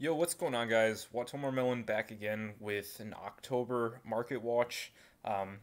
Yo, what's going on, guys? Watomarmelon back again with an October market watch.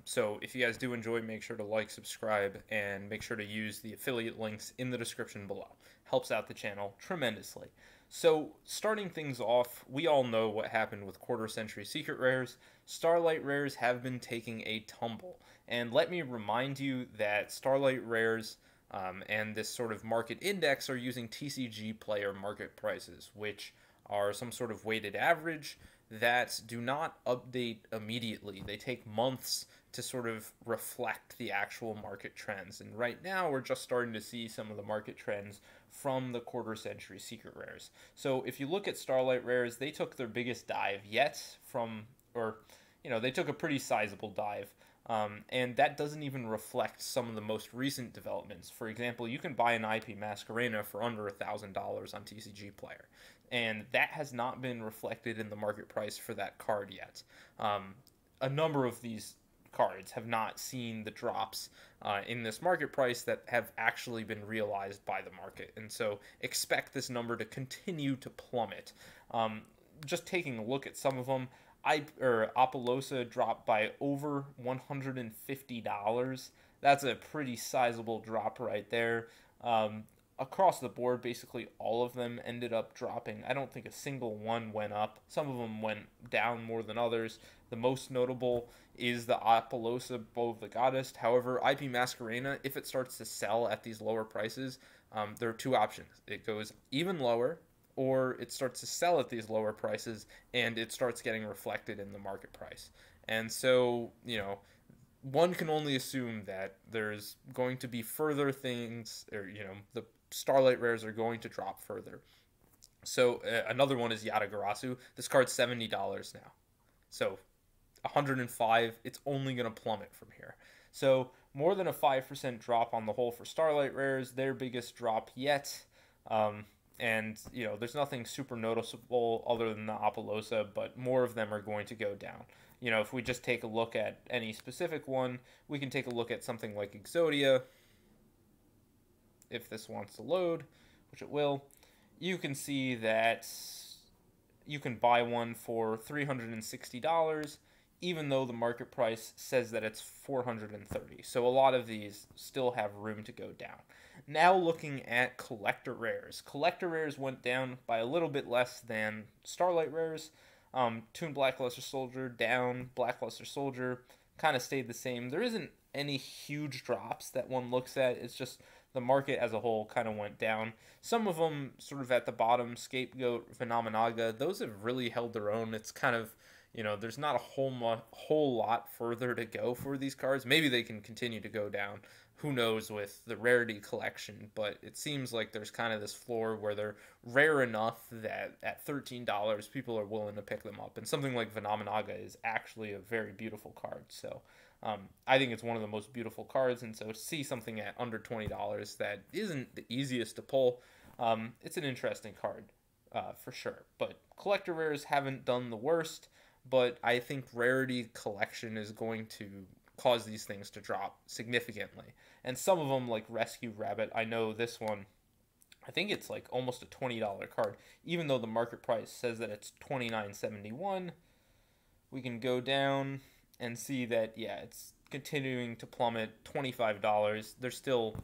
So if you guys do enjoy, make sure to like, subscribe, and make sure to use the affiliate links in the description below. Helps out the channel tremendously. So starting things off, we all know what happened with quarter century secret rares. Starlight rares have been taking a tumble. And let me remind you that Starlight rares and this sort of market index are using TCG player market prices, which are some sort of weighted average that do not update immediately. They take months to sort of reflect the actual market trends. And right now, we're just starting to see some of the market trends from the quarter century secret rares. So if you look at Starlight rares, they took their biggest dive yet from, or, they took a pretty sizable dive. And that doesn't even reflect some of the most recent developments. For example, you can buy an IP Masquerena for under $1,000 on TCG Player, and that has not been reflected in the market price for that card yet. A number of these cards have not seen the drops in this market price that have actually been realized by the market, and so expect this number to continue to plummet. Just taking a look at some of them, Apollosa dropped by over $150. That's a pretty sizable drop right there. Across the board, basically all of them ended up dropping. I don't think a single one went up. Some of them went down more than others. The most notable is the Apollosa Bow of the Goddess. However, IP Masquerena, if it starts to sell at these lower prices, there are two options. It goes even lower, or it starts to sell at these lower prices and it starts getting reflected in the market price. And so, one can only assume that there's going to be further things, or, the Starlight rares are going to drop further. So, another one is Yatagarasu. This card's $70 now. So, 105, it's only going to plummet from here. So, more than a 5% drop on the whole for Starlight rares, their biggest drop yet. And, there's nothing super noticeable other than the Apollosa, but more of them are going to go down. If we just take a look at any specific one, we can take a look at something like Exodia. If this wants to load, which it will, you can see that you can buy one for $360, even though the market price says that it's $430. So a lot of these still have room to go down. Now looking at collector rares. Collector rares went down by a little bit less than Starlight rares. Toon Blackluster Soldier down, Blackluster Soldier kind of stayed the same. There isn't any huge drops that one looks at. It's just the market as a whole kind of went down. Some of them sort of at the bottom, Scapegoat, Phenomenaga, those have really held their own. It's kind of, there's not a whole lot further to go for these cards. Maybe they can continue to go down. Who knows with the rarity collection, but it seems like there's kind of this floor where they're rare enough that at $13 people are willing to pick them up. And something like Phenomenaga is actually a very beautiful card. So I think it's one of the most beautiful cards, and so to see something at under $20 that isn't the easiest to pull, it's an interesting card for sure. But collector rares haven't done the worst, but I think rarity collection is going to cause these things to drop significantly. And some of them, like Rescue Rabbit, I know this one, I think it's like almost a $20 card, even though the market price says that it's $29.71. We can go down and see that, yeah, it's continuing to plummet. $25. There's still,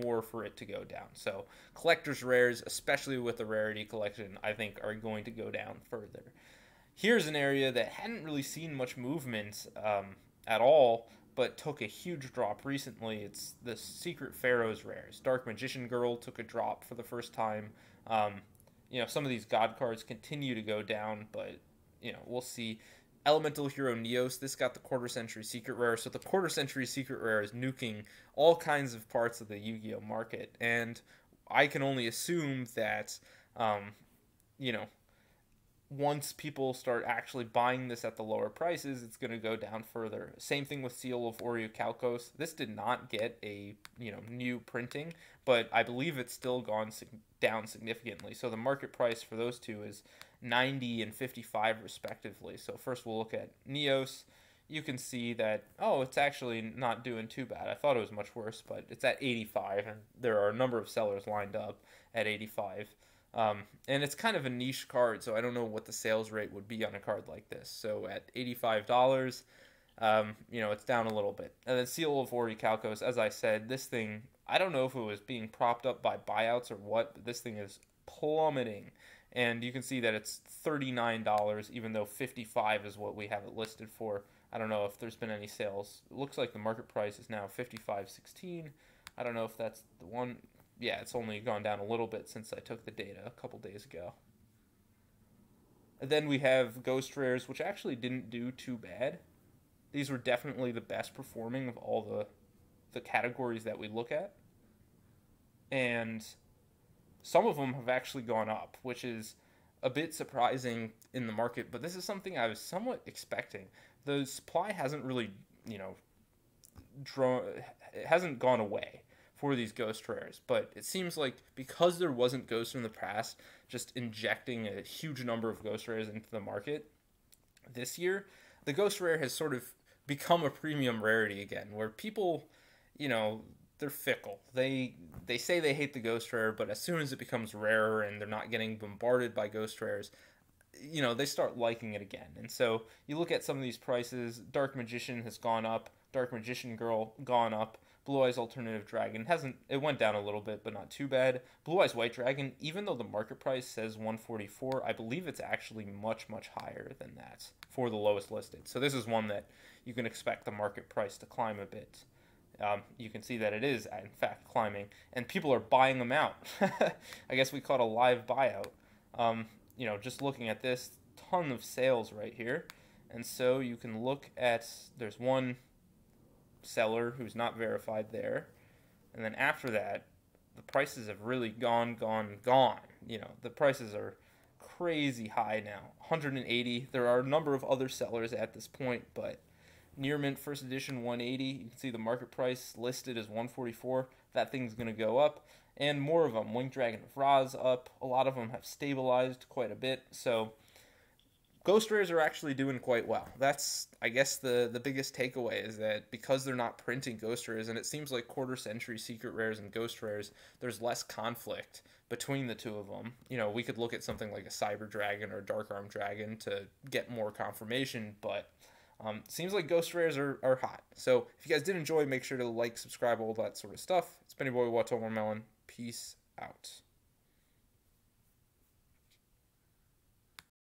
more for it to go down. So collector's rares, especially with the rarity collection, I think are going to go down further. Here's an area that hadn't really seen much movement at all, but took a huge drop recently. It's the Secret Pharaoh's rares. Dark Magician Girl took a drop for the first time. Some of these god cards continue to go down, but, we'll see. Elemental Hero Neos, this got the quarter century secret rare. So the quarter century secret rare is nuking all kinds of parts of the Yu-Gi-Oh market. And I can only assume that, once people start actually buying this at the lower prices, it's going to go down further. Same thing with Seal of Oriokalkos. This did not get a new printing, but I believe it's still gone down significantly. So the market price for those two is 90 and 55 respectively. So first we'll look at Neos. You can see that, it's actually not doing too bad. I thought it was much worse, but it's at 85, and there are a number of sellers lined up at 85. And it's kind of a niche card, so I don't know what the sales rate would be on a card like this. So at $85, it's down a little bit. And then Seal of Orichalcos, as I said, this thing, I don't know if it was being propped up by buyouts or what, but this thing is plummeting. And you can see that it's $39, even though $55 is what we have it listed for. I don't know if there's been any sales. It looks like the market price is now $55.16. I don't know if that's the one. Yeah, it's only gone down a little bit since I took the data a couple days ago. And then we have Ghost Rares, which actually didn't do too bad. These were definitely the best performing of all the categories that we look at. And some of them have actually gone up, which is a bit surprising in the market, but this is something I was somewhat expecting. The supply hasn't really, it hasn't gone away for these ghost rares, but it seems like because there wasn't ghosts in the past, just injecting a huge number of ghost rares into the market this year, the ghost rare has sort of become a premium rarity again, where people, they're fickle. They say they hate the ghost rare, but as soon as it becomes rarer and they're not getting bombarded by ghost rares, they start liking it again. And so you look at some of these prices. Dark Magician has gone up. Dark Magician Girl gone up. Blue Eyes Alternative Dragon it went down a little bit, but not too bad. Blue Eyes White Dragon, even though the market price says 144, I believe it's actually much, much higher than that for the lowest listed. So this is one that you can expect the market price to climb a bit. You can see that it is, in fact, climbing, and people are buying them out. I guess we caught a live buyout. Just looking at this, ton of sales right here. And so you can look at, there's one seller who's not verified there. And then after that, the prices have really gone. The prices are crazy high now. 180. There are a number of other sellers at this point, but Near Mint First Edition 180. You can see the market price listed as 144. That thing's going to go up. And more of them. Winged Dragon of Ra's up. A lot of them have stabilized quite a bit. So Ghost Rares are actually doing quite well. That's, I guess, the biggest takeaway is that because they're not printing Ghost Rares, and it seems like Quarter Century Secret Rares and Ghost Rares, there's less conflict between the two of them. We could look at something like a Cyber Dragon or Dark Arm Dragon to get more confirmation, but seems like Ghost Rares are hot. So if you guys did enjoy, make sure to like, subscribe, all that sort of stuff. It's been your boy Watomarmelon. Peace out.